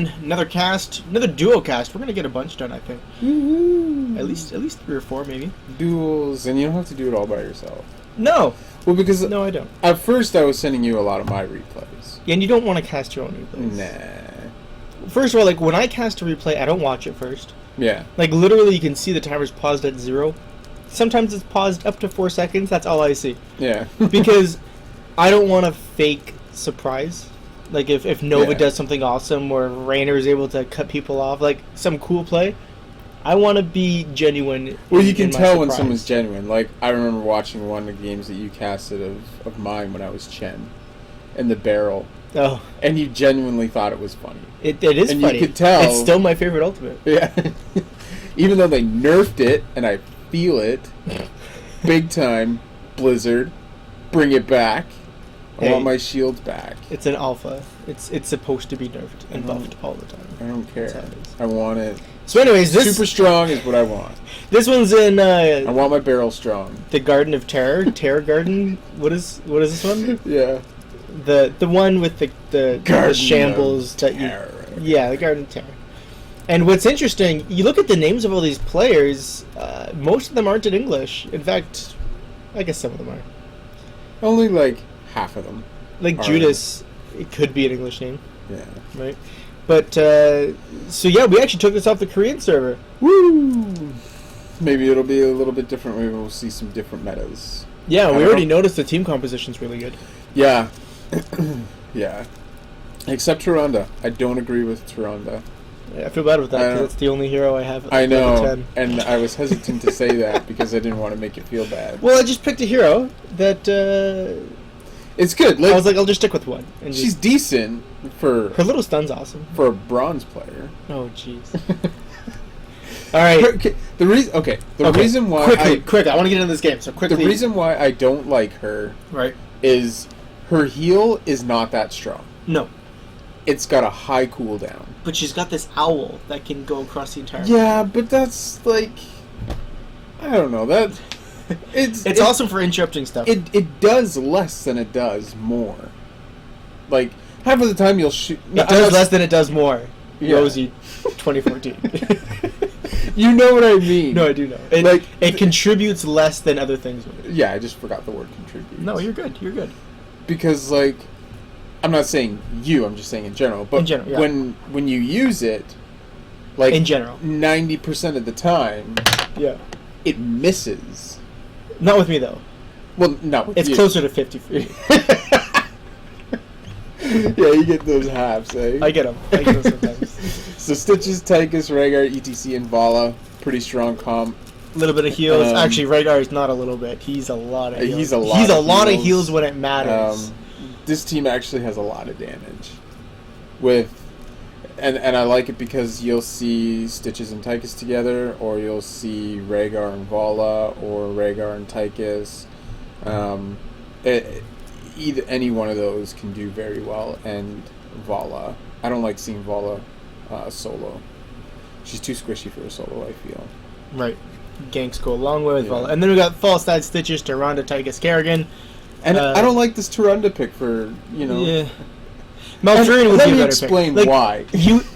done. Another cast, another duo cast. We're gonna get a bunch done, I think. Woo-hoo. At least 3 or 4, maybe. Duels, and you don't have to do it all by yourself. No. Well, because No, I don't. at first I was sending you a lot of my replays. Yeah, and you don't want to cast your own replays. Nah. First of all, like when I cast a replay, I don't watch it first. Yeah. Like literally, you can see the timer's paused at 0. Sometimes it's paused up to 4 seconds. That's all I see. Yeah. Because I don't want a fake surprise. Like if Nova does something awesome or Rainer is able to cut people off, like some cool play, I want to be genuine. Well, you can tell when surprise. someone's genuine. Like, I remember watching one of the games that you casted of mine when I was Chen, in the barrel. Oh. And you genuinely thought it was funny. It is and funny. You could tell. It's still my favorite ultimate. Yeah. Even though they nerfed it, and I feel it, big time, Blizzard, bring it back. I want my shields back. It's an alpha. It's supposed to be nerfed and buffed all the time. I don't care. That's how it is. I want it. So anyways, this... Super strong is what I want. This one's in... I want my barrel strong. The Garden of Terror. Terror Garden. What is this one? Yeah. The one with the shambles that you... Yeah, the Garden of Terror. And what's interesting, you look at the names of all these players, most of them aren't in English. In fact, I guess some of them are. Only like half of them. Like Judas, it could be an English name. Yeah. Right? But, so yeah, we actually took this off the Korean server. Woo! Maybe it'll be a little bit different. Maybe we'll see some different metas. Yeah, we already noticed the team composition's really good. Yeah. Yeah. Except Tyrande. I don't agree with Tyrande. Yeah, I feel bad with that because it's the only hero I have. I know, and I was hesitant to say that because I didn't want to make it feel bad. Well, I just picked a hero that... It's good. Like, I was like, I'll just stick with one. And she's decent for... Her little stun's awesome. For a bronze player. Oh, jeez. All right. The reason why... Quick, I want to get into this game, so quickly. The reason why I don't like her... Right. ...is her heal is not that strong. No. It's got a high cooldown. But she's got this owl that can go across the entire... Yeah, but that's, like... I don't know, that... It's awesome for interrupting stuff. It does less than it does more. Like, half of the time you'll shoot... It does less than it does more. Yeah. Rosie, 2014. You know what I mean. No, I do know. It contributes less than other things. Yeah, I just forgot the word contribute. No, you're good. You're good. Because, like... I'm not saying you, I'm just saying in general. But in general, yeah. when you use it... Like, in general. 90% of the time... Yeah. It misses. Not with me, though. Well, no, with it's you. closer to 50 for me. Yeah, you get those halves, eh? I get them sometimes. So Stitches, Tychus, Rhaegar, ETC, and Vala. Pretty strong comp. A little bit of heals. Actually, Rhaegar is not a little bit. He's a lot of heals. He's a lot of heals when it matters. This team actually has a lot of damage. And I like it because you'll see Stitches and Tychus together, or you'll see Rhaegar and Vala, or Rhaegar and Tychus. Either any one of those can do very well, and Vala. I don't like seeing Vala solo. She's too squishy for a solo, I feel. Right. Ganks go a long way with Vala. And then we got False Side Stitches, Tyrande, Tychus, Kerrigan. And I don't like this Tyrande pick for, Yeah. Malfurion would be a better pick. Let me explain why.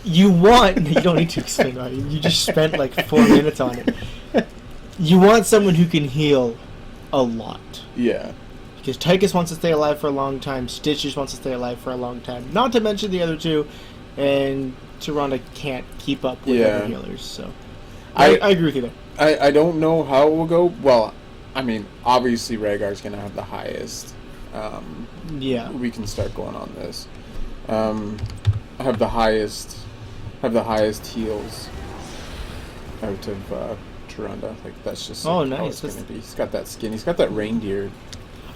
You want... You don't need to explain why. You just spent like 4 minutes on it. You want someone who can heal a lot. Yeah. Because Tychus wants to stay alive for a long time, Stitches wants to stay alive for a long time. Not to mention the other two, and Tyrande can't keep up with other healers. So I agree with you there. I don't know how it will go. Well, I mean, obviously Rhaegar's going to have the highest. We can start going on this. Have the highest heals out of Tyrande. Like, that's just how it's going to be. He's got that skin. He's got that reindeer.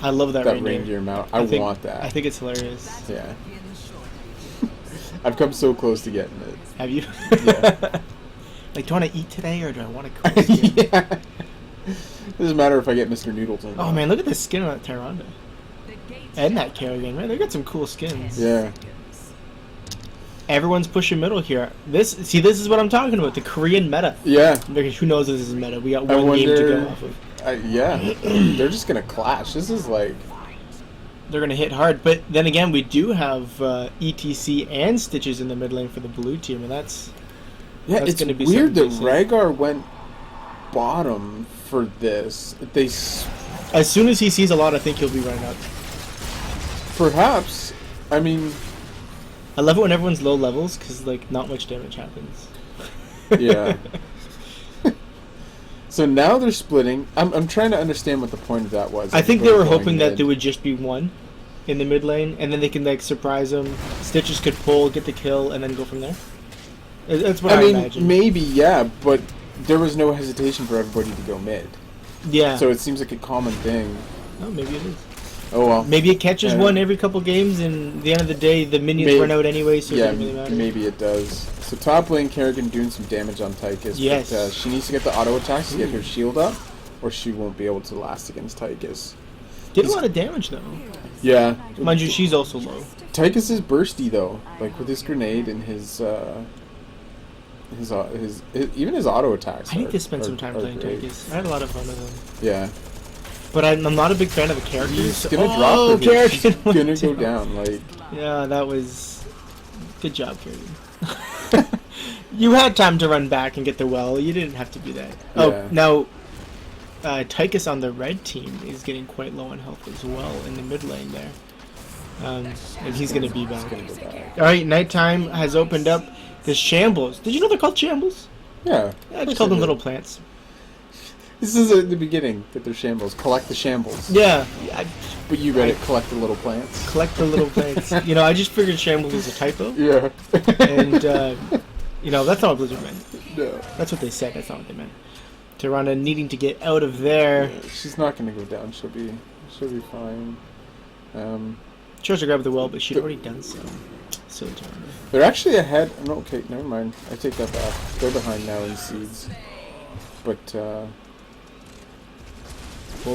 I love that reindeer mount. I want that. I think it's hilarious. Yeah. I've come so close to getting it. Have you? Yeah. Like, do I want to eat today, or do I want to cook? Yeah. Doesn't matter if I get Mr. Noodles or not. Oh man, look at the skin on that Tyrande. And that Kerrigan, man. They got some cool skins. Yeah. Everyone's pushing middle here. This is what I'm talking about. The Korean meta. Yeah. Because who knows if this is meta? We got one game to go off of. Yeah. They're just gonna clash. This is like... they're going to hit hard. But then again, we do have ETC and Stitches in the mid lane for the blue team, and that's it's going to be weird that decent. Rhaegar went bottom for this. As soon as he sees a lot, I think he'll be running up. Perhaps. I mean, I love it when everyone's low levels because like not much damage happens. Yeah. So now they're splitting. I'm trying to understand what the point of that was. I think they were hoping that there would just be one in the mid lane, and then they can like surprise them. Stitches could pull, get the kill, and then go from there. That's what I imagine. Maybe, yeah, but there was no hesitation for everybody to go mid. Yeah. So it seems like a common thing. Oh, maybe it is. Oh well. Maybe it catches one every couple games, and at the end of the day, the minions run out anyway, so it doesn't really matter. Maybe it does. So top lane, Kerrigan doing some damage on Tychus. Yes. But, she needs to get the auto attacks to get her shield up, or she won't be able to last against Tychus. Did a lot of damage though. Yeah. Mind you, she's also low. Tychus is bursty though, like with his grenade and his even his auto attacks. I need to spend some time playing Tychus. I had a lot of fun with him. Yeah. But I'm not a big fan of the character. He's gonna drop her. She's gonna go down. Like. Yeah, that was good job, Kerrigan. You had time to run back and get the well. You didn't have to do that. Yeah. Oh, now Tychus on the red team is getting quite low on health as well in the mid lane there. And he's gonna be back. All right, nighttime has opened up. The shambles. Did you know they're called shambles? Yeah. I just called them little plants. This is at the beginning that they're shambles. Collect the shambles. Yeah. But you read it, collect the little plants. Collect the little plants. You know, I just figured shambles was a typo. Yeah. And, you know, that's not what Blizzard meant. No. That's what they said. That's not what they meant. Tirana needing to get out of there. Yeah, she's not going to go down. She'll be fine. Tries to grab the well, but she'd already done so. Silly Tirana. They're actually ahead. No, okay, never mind. I take that back. They're behind now in seeds. But, well,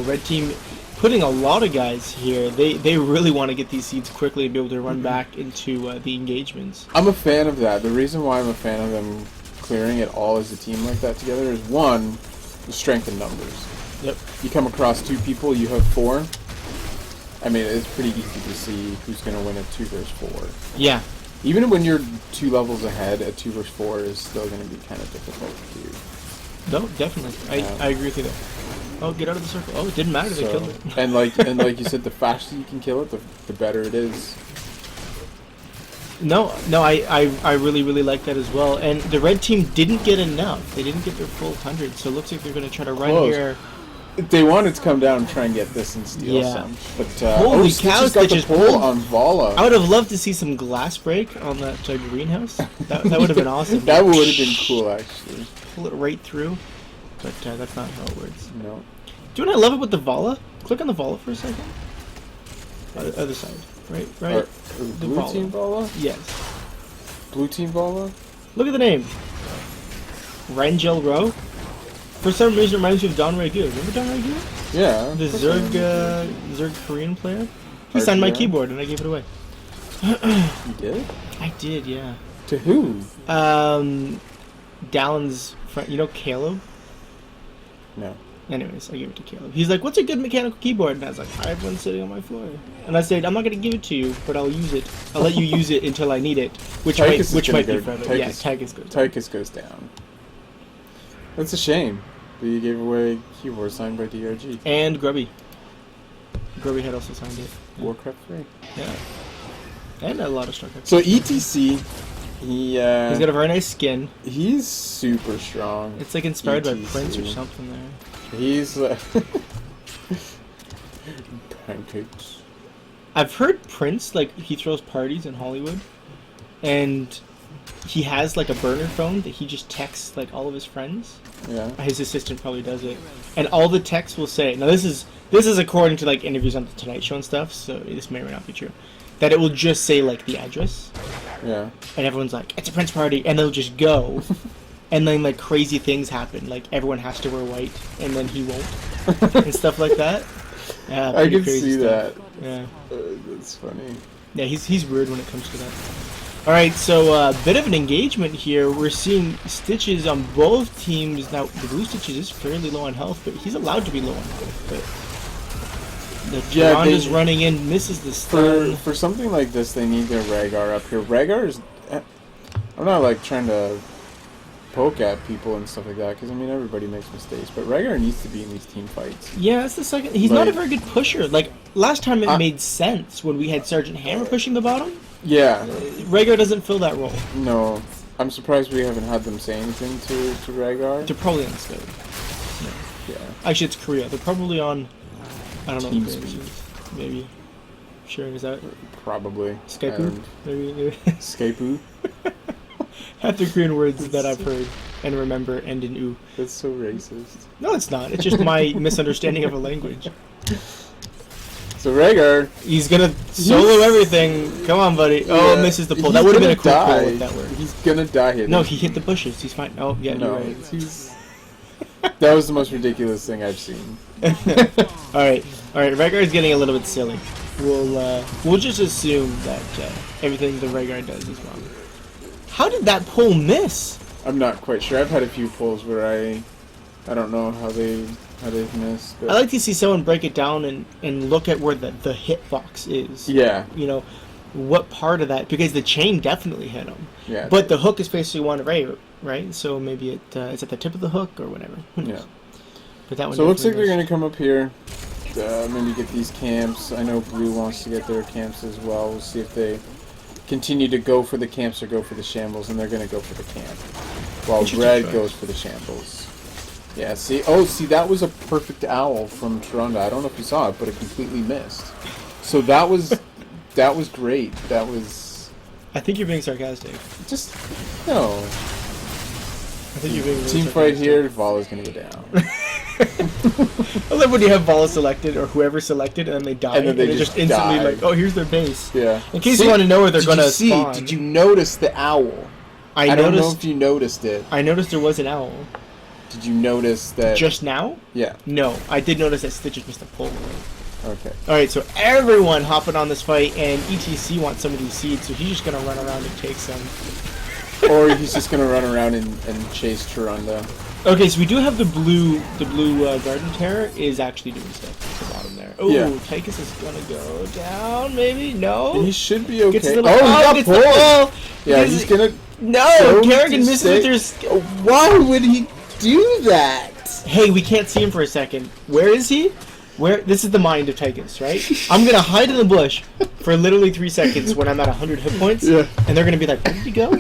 red team putting a lot of guys here. They really want to get these seeds quickly and be able to run back into the engagements. I'm a fan of that. The reason why I'm a fan of them clearing it all as a team like that together is, one, the strength in numbers. Yep. You come across two people, you have four. I mean, it's pretty easy to see who's going to win a 2 versus 4. Yeah. Even when you're 2 levels ahead, a 2 versus 4 is still going to be kind of difficult to do. No, definitely. I agree with you there. Oh, get out of the circle. Oh, it didn't matter. They killed it. and like you said, the faster you can kill it, the better it is. No, I really, really like that as well. And the red team didn't get enough. They didn't get their full 100, so it looks like they're going to try to run here. They wanted to come down and try and get this and steal some. But, holy cow, Stitches got the pull on Vala. I would have loved to see some glass break on that greenhouse. That would have been awesome. That would have been cool, actually. Pull it right through. But that's not how it works. No. Do you know what I love it with the Vala? Click on the Vala for a second. Other side. Right? Blue team Vala? Yes. Blue team Vala? Look at the name. Rangel Row. For some reason, it reminds me of Don Ragu. Remember Don Ragu? Yeah. The Zerg Korean player? He signed my keyboard and I gave it away. You did? I did, yeah. To who? Dallin's friend. You know Caleb? No. Anyways, I gave it to Caleb. He's like, what's a good mechanical keyboard? And I was like, I have one sitting on my floor. And I said, I'm not going to give it to you, but I'll use it. I'll let you use it until I need it. Which might be further. Yeah, Tychus goes down. That's a shame that you gave away a keyboard signed by DRG. And Grubby. Grubby had also signed it. Yeah. Warcraft 3. Yeah. And a lot of StarCraft. So ETC, he's got a very nice skin. He's super strong. It's like inspired by Prince or something there. He's pancakes. I've heard Prince, like, he throws parties in Hollywood, and he has like a burner phone that he just texts like all of his friends. Yeah. His assistant probably does it, and all the texts will say. Now this is according to like interviews on the Tonight Show and stuff, so this may or may not be true. That it will just say like the address. Yeah. And everyone's like, it's a Prince party, and they'll just go. And then, like, crazy things happen. Like, everyone has to wear white, and then he won't. And stuff like that. Yeah, I can see stuff. That. Yeah. That's funny. Yeah, he's weird when it comes to that. Alright, so a bit of an engagement here. We're seeing Stitches on both teams. Now, the blue Stitches is fairly low on health, but he's allowed to be low on health. The Tyranda's running in, misses the stun. For something like this, they need their Rhaegar up here. Rhaegar is... I'm not, like, trying to poke at people and stuff like that, because, I mean, everybody makes mistakes, but Rhaegar needs to be in these team fights. Yeah, that's the second... He's not a very good pusher. Like, last time it made sense when we had Sergeant Hammer pushing the bottom. Yeah. Rhaegar doesn't fill that role. No. I'm surprised we haven't had them say anything to Rhaegar. They're probably on Skype. Yeah. Actually, it's Korea. They're probably on... I don't know. TeamSpeak. Maybe. Sharing is that? Probably. Skype? Maybe. Skype? Half the Korean words that I've heard and remember end in "oo." That's so racist. No, it's not. It's just my misunderstanding of a language. So Rhaegar, he's gonna solo everything. Come on, buddy. Yeah. Oh, misses the pull. That would have been a cool pull if that worked. He's gonna die here. No, he hit the bushes. He's fine. Oh, yeah, no, you're right. That was the most ridiculous thing I've seen. All right. Rhaegar's getting a little bit silly. We'll just assume that everything the Rhaegar does is wrong. How did that pull miss? I'm not quite sure. I've had a few pulls where I don't know how they've missed. But... I like to see someone break it down and look at where the hitbox is. Yeah. You know, what part of that, because the chain definitely hit him. Yeah. But the hook is basically one right? So maybe it's at the tip of the hook or whatever. Yeah. But that one. So it looks like they're gonna come up here. Maybe get these camps. I know Blue wants to get their camps as well. We'll see if they continue to go for the camps or go for the shambles, and they're going to go for the camp, while Red goes for the shambles. Yeah, see, that was a perfect owl from Tyrande. I don't know if you saw it, but it completely missed. So that was great. That was... I think you're being sarcastic. Just, no. I think you're being really team fight here, Vala's going to go down. I love when you have Vala selected, or whoever selected, and then they die, and then they just instantly die. like, oh, here's their base. Yeah. In case you want to know where they're going to spawn. Did you notice the owl? I don't know if you noticed it. I noticed there was an owl. Did you notice that... Just now? Yeah. No, I did notice that Stitches missed a pull. Okay. Alright, so everyone hopping on this fight, and ETC wants some of these seeds, so he's just going to run around and take some. Or he's just going to run around and chase Tyrande. Okay, so we do have the blue Garden Terror is actually doing stuff at the bottom there. Oh, yeah. Tychus is gonna go down, maybe? No? He should be okay. He got pulled! Yeah, he's gonna... No! Kerrigan misses with their... Why would he do that? Hey, we can't see him for a second. Where is he? This is the mind of Tychus, right? I'm gonna hide in the bush for literally 3 seconds when I'm at 100 hit points, and they're gonna be like, where did he go?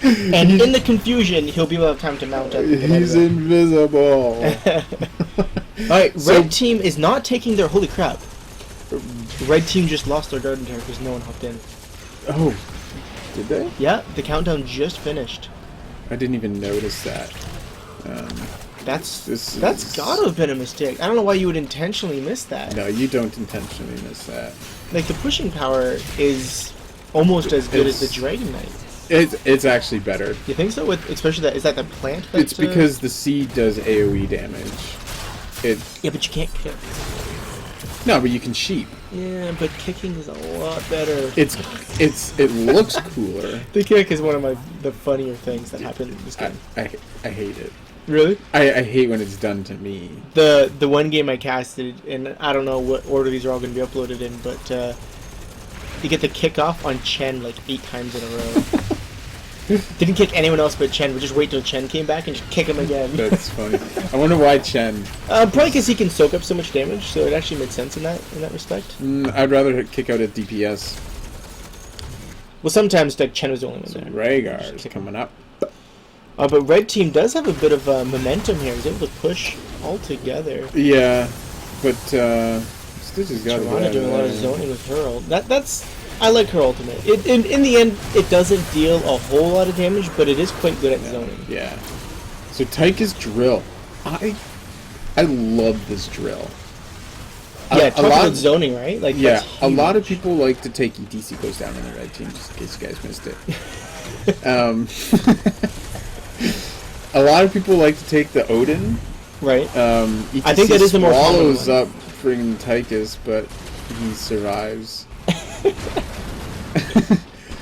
And in the confusion, he'll be able to have time to mount up. He's invisible. Alright, Red Team is not taking their... Holy crap. Red Team just lost their Garden Terror because no one hopped in. Oh. Did they? Yeah, the countdown just finished. I didn't even notice that. That's gotta have been a mistake. I don't know why you would intentionally miss that. No, you don't intentionally miss that. Like, the pushing power is almost as good as the Dragon Knight. It's actually better. You think so? Especially that, is that the plant? It's because the seed does AoE damage. Yeah, but you can't kick. No, but you can sheep. Yeah, but kicking is a lot better. It looks cooler. The kick is one of the funnier things that happen in this game. I hate it. Really? I hate when it's done to me. The one game I casted, and I don't know what order these are all going to be uploaded in, but you get the kickoff on Chen like 8 times in a row. Didn't kick anyone else but Chen. We just wait till Chen came back and just kick him again. That's funny. I wonder why Chen. Probably because he can soak up so much damage, so it actually made sense in that respect. I'd rather kick out at DPS. Well, sometimes like Chen was the only one there. Rhaegar is coming up. But Red Team does have a bit of momentum here. He's able to push all together. Yeah, but Stitch has got Tyrande doing a lot of zoning with her ult. That's I like her ultimate. In the end, it doesn't deal a whole lot of damage, but it is quite good at zoning. Yeah. So Tychus drill. I love this drill. Yeah, talk about zoning, right? Like, yeah, a lot of people like to take ETC goes down on the Red Team, just in case you guys missed it. A lot of people like to take the Odin. Right. ETC I think that is the more common swallows up friggin' Tychus, but he survives.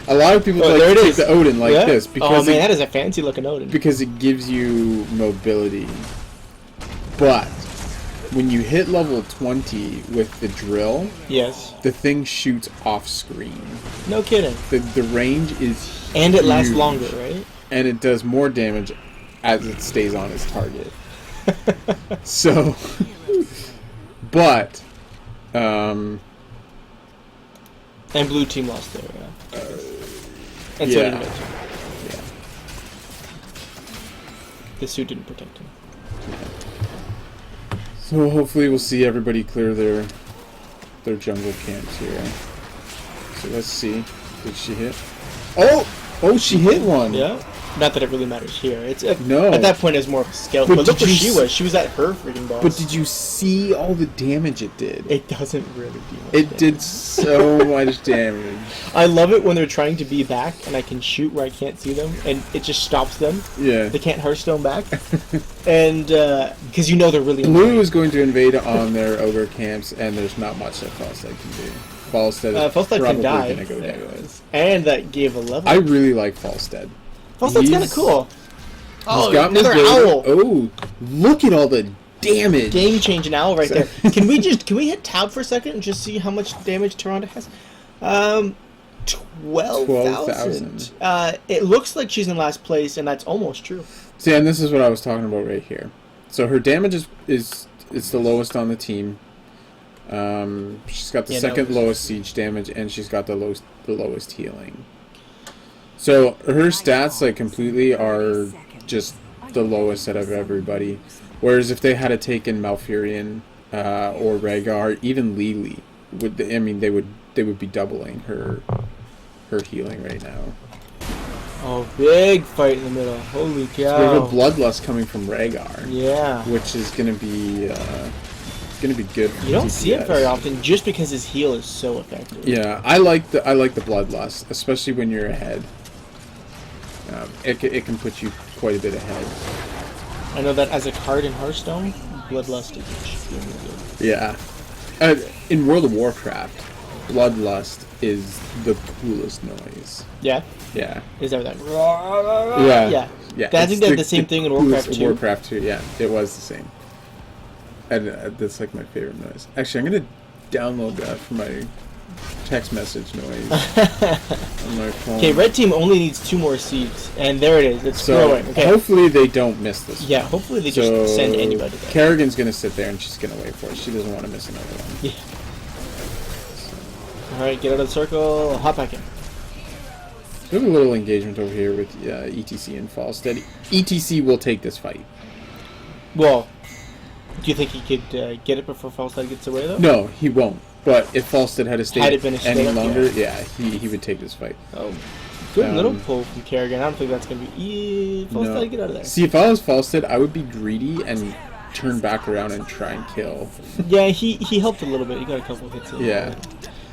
A lot of people like to take the Odin like this because that is a fancy looking Odin. Because it gives you mobility, but when you hit level 20 with the drill, yes, the thing shoots off screen. No kidding. The range is and it huge, lasts longer, right? and it does more damage as it stays on its target. So, but, and blue team lost there, yeah. And so did red team. Yeah. The suit didn't protect him. So hopefully we'll see everybody clear their jungle camps here. So let's see. Did she hit? Oh! Oh, she hit one! Yeah. Not that it really matters here. It's no. At that point, it's more of a skill. But look where she was. She was at her freaking boss. But did you see all the damage it did? It doesn't really do much It damage. did so much damage. I love it when they're trying to be back and I can shoot where I can't see them and it just stops them. Yeah. They can't Hearthstone back. And because you know they're really Blue annoying. is going to invade on their ogre camps, and there's not much that Falstad can do. Falstad is Falstad probably can die. going to go There down. it was. And that gave a level. I really like Falstad. Falstad's kind of cool. He's got another Numbero. owl. Oh, look at all the damage. Game-changing owl right there. Can we hit tab for a second and just see how much damage Toronto has? 12,000. It looks like she's in last place, and that's almost true. See, and this is what I was talking about right here. So her damage is the lowest on the team. She's got the second lowest siege damage, and she's got the lowest healing. So her stats like completely are just the lowest out of everybody. Whereas if they had to take in Malfurion or Rhaegar, even Lily, they would be doubling her healing right now. Oh, big fight in the middle. Holy cow. So we have a Bloodlust coming from Rhaegar. Yeah. Which is gonna be good for You don't DPS. see it very often just because his heal is so effective. Yeah, I like the Bloodlust, especially when you're ahead. It can put you quite a bit ahead. I know that as a card in Hearthstone, Bloodlust is extremely good. Yeah. In World of Warcraft, Bloodlust is the coolest noise. Yeah? Yeah. Is that like... Yeah. Yeah. Yeah. I think they had the same thing in Warcraft 2. Warcraft 2, yeah. It was the same. And that's like my favorite noise. Actually, I'm going to download that for my text message noise on my phone. Okay, red team only needs 2 more seeds, and there it is. It's growing. Okay. Hopefully they don't miss this one. Yeah, hopefully they just send anybody there. Kerrigan's going to sit there and she's going to wait for it. She doesn't want to miss another one. Yeah. Alright, get out of the circle. Hop back in. We have a little engagement over here with ETC and Falstead. ETC will take this fight. Well, do you think he could get it before Falstad gets away, though? No, he won't. But if Falstead had stayed any longer, he would take this fight. Oh, good little pull from Kerrigan. I don't think that's going to be... Falstad, get out of there. See, if I was Falstead, I would be greedy and turn back around and try and kill. Yeah, he helped a little bit. He got a couple hits in. Yeah.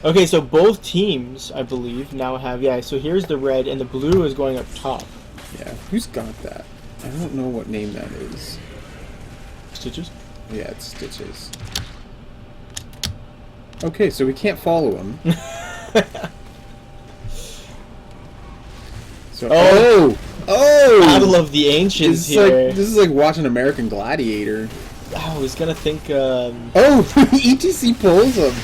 Okay, so both teams, I believe, now have... Yeah, so here's the red, and the blue is going up top. Yeah, who's got that? I don't know what name that is. Stitches? Yeah, it's Stitches. Okay, so we can't follow him. So, Battle of the Ancients here. This is like watching American Gladiator. I was gonna think. ETC pulls him.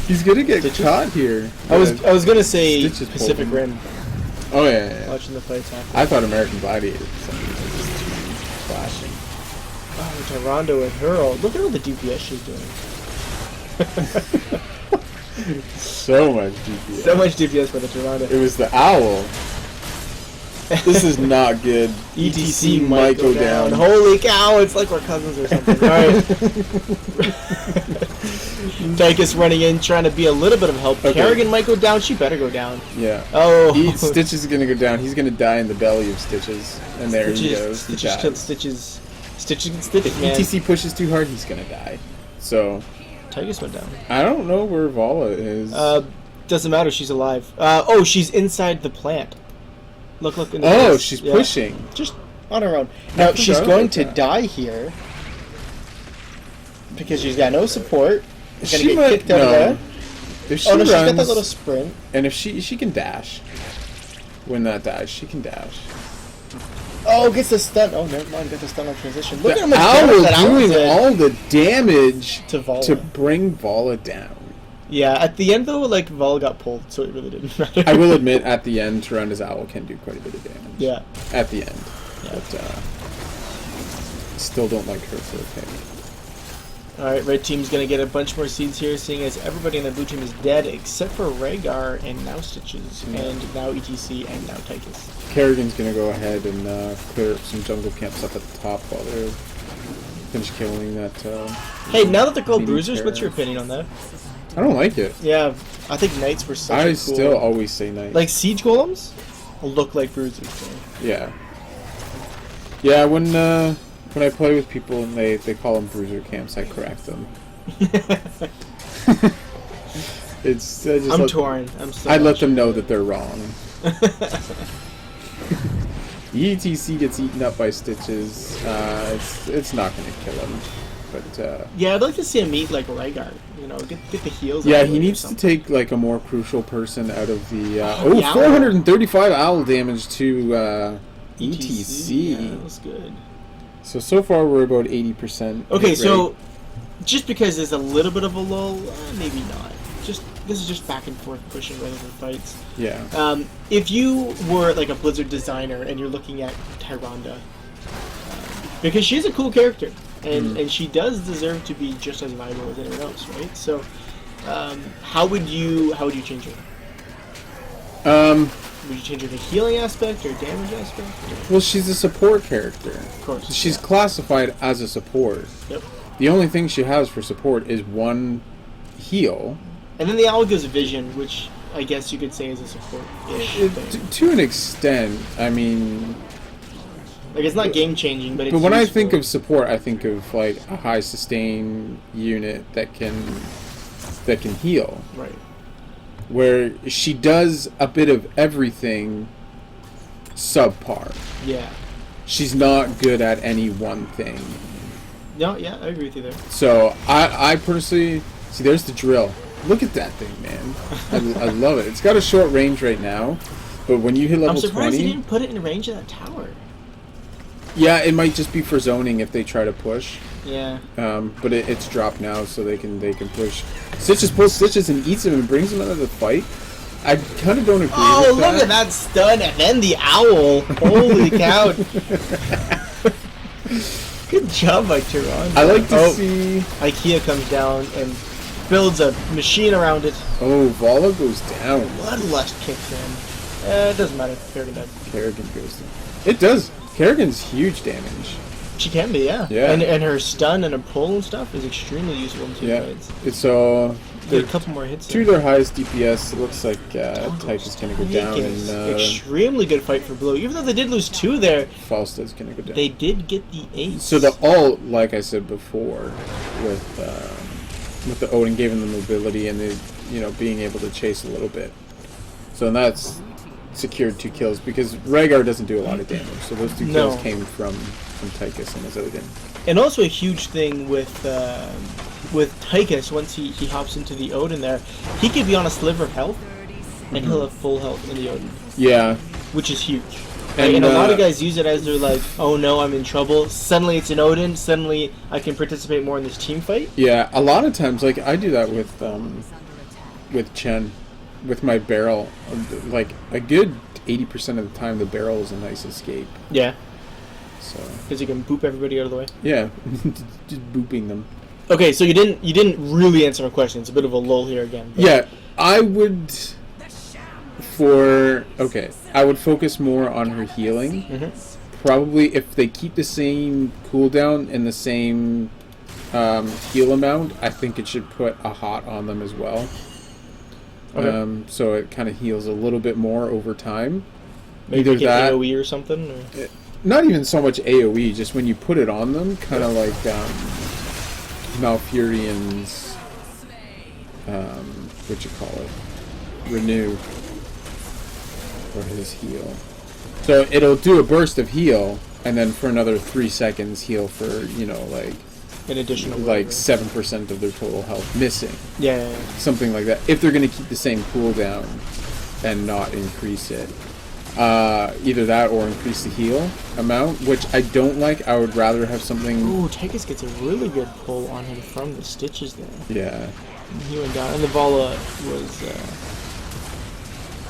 He's gonna get caught here. I was gonna say Stitches Pacific Rim. Oh yeah. Watching the fights happen. I thought American Gladiator. For some reason, just flashing. Oh, Tyrondo and Hurl. Look at all the DPS she's doing. So much DPS. So much DPS for the Tyrondo. It was the owl. This is not good. ETC might go down. Holy cow, it's like we're cousins or something. Alright. Tychus running in, trying to be a little bit of help. Okay. Kerrigan might go down. She better go down. Yeah. Oh. Stitches is going to go down. He's going to die in the belly of Stitches. And there he goes. Stitches killed Stitches. Stitches, man. If ETC pushes too hard, he's going to die. So... Tychus went down. I don't know where Vala is. Doesn't matter. She's alive. Oh, she's inside the plant. Look. She's pushing. Just on her own. Now, she's going to die here. Because she's got no support. She's going to get kicked out of there. If she runs, she's got that runs, little sprint. And if she can dash. When that dies, she can dash. Oh, gets the stun. Oh, never mind. Got the stun on transition. Look The at how much owl damage that owl doing did all the damage to Vala. to bring Vala down. Yeah, at the end though, like Vala got pulled, so it really didn't matter. I will admit, at the end, Tyranda's owl can do quite a bit of damage. Yeah. At the end. Yeah. But still don't like her for a pick. Alright, red team's gonna get a bunch more seeds here, seeing as everybody on the blue team is dead except for Rhaegar and now Stitches, and now ETC, and now Tychus. Kerrigan's gonna go ahead and clear up some jungle camps up at the top while they're finish killing that. Hey, now that they're called bruisers, what's your opinion on that? I don't like it. Yeah, I think knights were such a cool... still always say knights. Like siege golems look like bruisers. So. Yeah. Yeah, when I play with people and they call them bruiser camps, I correct them. It's I'm torn. I'm so I let them know that they're wrong. ETC gets eaten up by Stitches. It's not going to kill him, but yeah, I'd like to see him eat like Rhaegar. You know, get the heals. Yeah, he needs to take like a more crucial person out of the. The 435 owl damage to ETC. Yeah, that's good. So far we're about 80%. Okay, so just because there's a little bit of a lull, maybe not. This is just back and forth pushing rather than fights. Yeah. If you were like a Blizzard designer and you're looking at Tyrande, because she's a cool character and she does deserve to be just as viable as anyone else, right? So, how would you change her? Would you change her to healing aspect or damage aspect? Well, she's a support character. Of course. She's classified as a support. Yep. The only thing she has for support is one heal. And then the owl gives vision, which I guess you could say is a support-ish thing. To an extent, I mean... Like, it's not game-changing, but it's But when useful. I think of support, I think of, like, a high-sustain unit that can heal. Right. Where she does a bit of everything subpar. Yeah. She's not good at any one thing. No, yeah, I agree with you there. So, I personally... See, there's the drill. Look at that thing, man. I love it. It's got a short range right now, but when you hit level 20... I'm surprised he didn't put it in range of that tower. Yeah, it might just be for zoning if they try to push. Yeah. But it's dropped now, so they can push. Stitches pulls Stitches and eats him and brings him out of the fight. I kind of don't agree with that. Oh, look at that stun, and then the owl. Holy cow. Good job by Tyrande. I like to see... IKEA comes down and builds a machine around it. Oh, Vala goes down. Bloodlust kicks in. It doesn't matter. Kerrigan died. Kerrigan goes down. It does. Kerrigan's huge damage. She can be, yeah. Yeah. And her stun and her pull and stuff is extremely useful in team fights. It's Get a couple more hits. To their highest DPS, it looks like Tyke is going to go down. And extremely good fight for blue. Even though they did lose 2 there, Falsta's going to go down. They did get the ace. So the ult, like I said before, with the Odin gave him the mobility and the being able to chase a little bit. So that's secured 2 kills because Rhaegar doesn't do a lot of damage. So those 2 kills came from Tychus and his Odin. And also a huge thing with Tychus, once he hops into the Odin there, he could be on a sliver of health, and he'll have full health in the Odin. Yeah. Which is huge. And a lot of guys use it as they're like, oh no, I'm in trouble. Suddenly it's an Odin. Suddenly I can participate more in this team fight. Yeah, a lot of times, like I do that with Chen, with my barrel. Like a good 80% of the time, the barrel is a nice escape. Yeah. So. Because you can boop everybody out of the way. Yeah, just booping them. Okay, so you didn't really answer my question. It's a bit of a lull here again. Yeah, I would. I would focus more on her healing. Mm-hmm. Probably if they keep the same cooldown and the same heal amount, I think it should put a hot on them as well. Okay. So it kind of heals a little bit more over time. Maybe either that AoE or something. Or? Not even so much AoE, just when you put it on them, kind of like Malfurion's Renew. For his heal. So it'll do a burst of heal, and then for another 3 seconds heal for, an additional 7% of their total health missing. Yeah. Something like that. If they're going to keep the same cooldown and not increase it. Either that or increase the heal amount, which I don't like. I would rather have something... Ooh, Tychus gets a really good pull on him from the stitches there. Yeah. He went down, and the Vala was...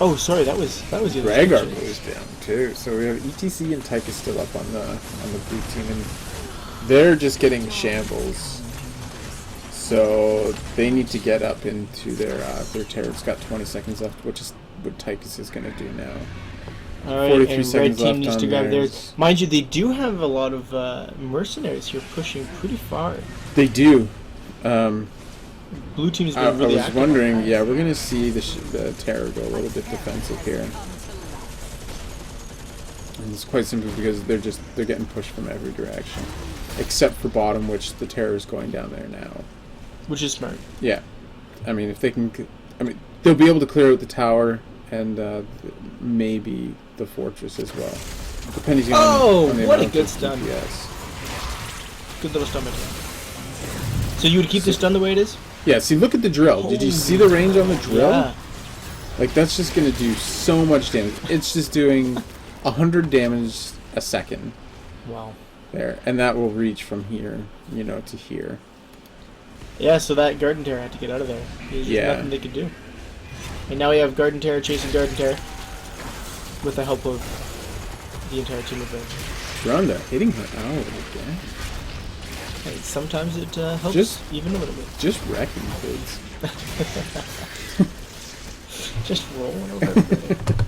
Oh, sorry, that was the other Rhaegar goes down, too. So we have ETC and Tychus still up on the blue team, and they're just getting shambles. So they need to get up into their terror. It's got 20 seconds left, which is what Tychus is going to do now. Alright, 43 and seconds red team left needs on to grab theirs. theirs. Mind you, they do have a lot of mercenaries here pushing pretty far. They do. Blue team's I been really was active. wondering, yeah, we're going to see the terror go a little bit defensive here. And it's quite simply because they're getting pushed from every direction. Except for bottom, which the terror is going down there now. Which is smart. Yeah. I mean, if they can... I mean, they'll be able to clear out the tower and maybe the fortress as well. Depending on the what a amount good of stun. DPS. Good little stun. So you would keep the stun the way it is? Yeah, see, look at the drill. Did you see the range on the drill? Yeah. Like, that's just going to do so much damage. It's just doing 100 damage a second. Wow. There. And that will reach from here, to here. Yeah, so that Garden Terror had to get out of there. There's just nothing they could do. And now we have Garden Terror chasing Garden Terror with the help of the entire team of them. Ronda hitting her out again. Hey, sometimes it helps Just- even a little bit. Just wrecking kids. Just rolling over everybody.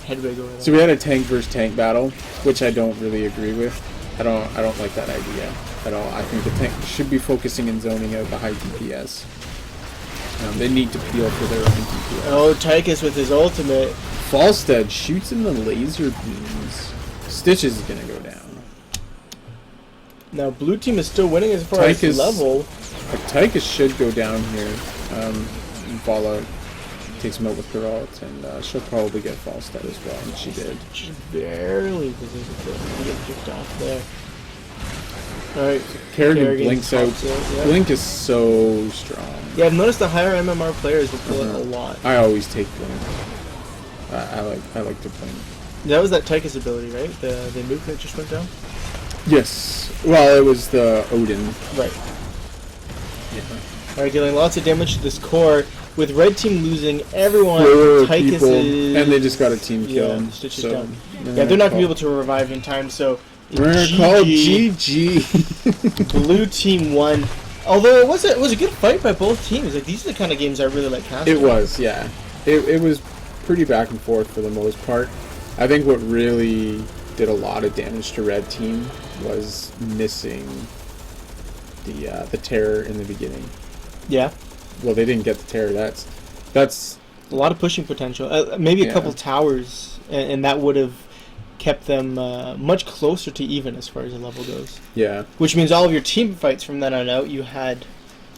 Headway over there. So we had a tank versus tank battle, which I don't really agree with. I don't like that idea at all. I think the tank should be focusing and zoning out the high DPS. They need to peel for their own DPS. Oh, Tychus with his ultimate. Falstead shoots in the laser beams. Stitches is gonna go down. Now blue team is still winning as far as level. Tychus should go down here. Vala takes him out with her ult, and she'll probably get Falstead as well, and she did. She barely was able to get kicked off there. Alright, Kerrigan blinks out. Yeah. Blink is so strong. Yeah, I've noticed the higher MMR players will pull it a lot. I always take Blink. I like to Blink. That was that Tychus ability, right? The nuke that just went down? Yes. Well, it was the Odin. Right. Yeah. Alright, dealing lots of damage to this core. With red team losing everyone, Tychus is... And they just got a team kill. Yeah, Stitch is down. Yeah, they're not going to be able to revive in time, so... We're called GG. Blue team won. Although it was a good fight by both teams. Like, these are the kind of games I really like casting. It was, yeah. It was pretty back and forth for the most part. I think what really did a lot of damage to red team was missing the terror in the beginning. Yeah. Well, they didn't get the terror. That's a lot of pushing potential. Maybe a couple towers, and that would have kept them much closer to even as far as the level goes. Yeah. Which means all of your team fights from then on out, you had,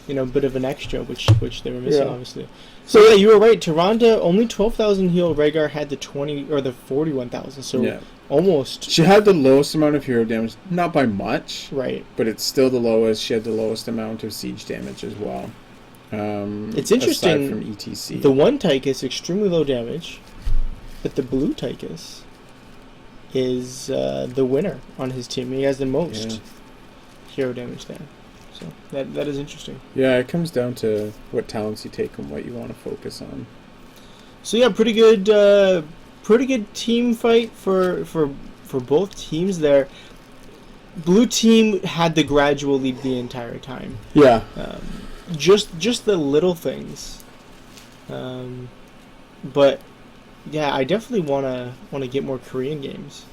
a bit of an extra, which they were missing, obviously. So yeah, you were right. Tyrande only 12,000 heal. Rhaegar had the 20 or the 41,000. So almost. She had the lowest amount of hero damage, not by much. Right. But it's still the lowest. She had the lowest amount of siege damage as well. It's interesting. Aside from ETC. The one Tychus extremely low damage, but the blue Tychus is the winner on his team. He has the most hero damage there. So that is interesting. Yeah, it comes down to what talents you take and what you want to focus on. So yeah, pretty good team fight for both teams there. Blue team had the gradual lead the entire time. Yeah. Just the little things. But yeah, I definitely wanna get more Korean games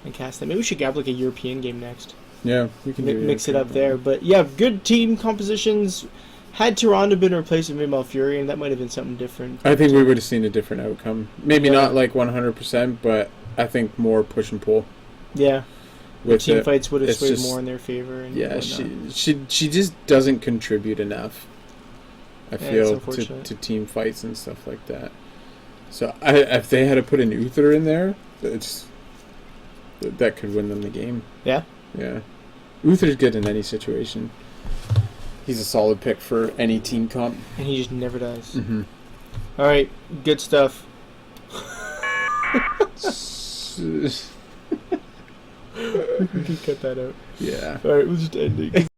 and cast them. Maybe we should grab like a European game next. Yeah, we can mix it up there. But yeah, good team compositions. Had Tyrande been replaced with Malfurion, that might have been something different. I think we would have seen a different outcome. Maybe not like 100%, but I think more push and pull. Yeah. With team fights would have swayed more in their favor. And yeah, she just doesn't contribute enough, I feel, to team fights and stuff like that. So if they had to put an Uther in there, that could win them the game. Yeah? Yeah. Uther's good in any situation. He's a solid pick for any team comp. And he just never dies. Mm-hmm. Alright, good stuff. We can cut that out. Yeah. All right, we'll just end it.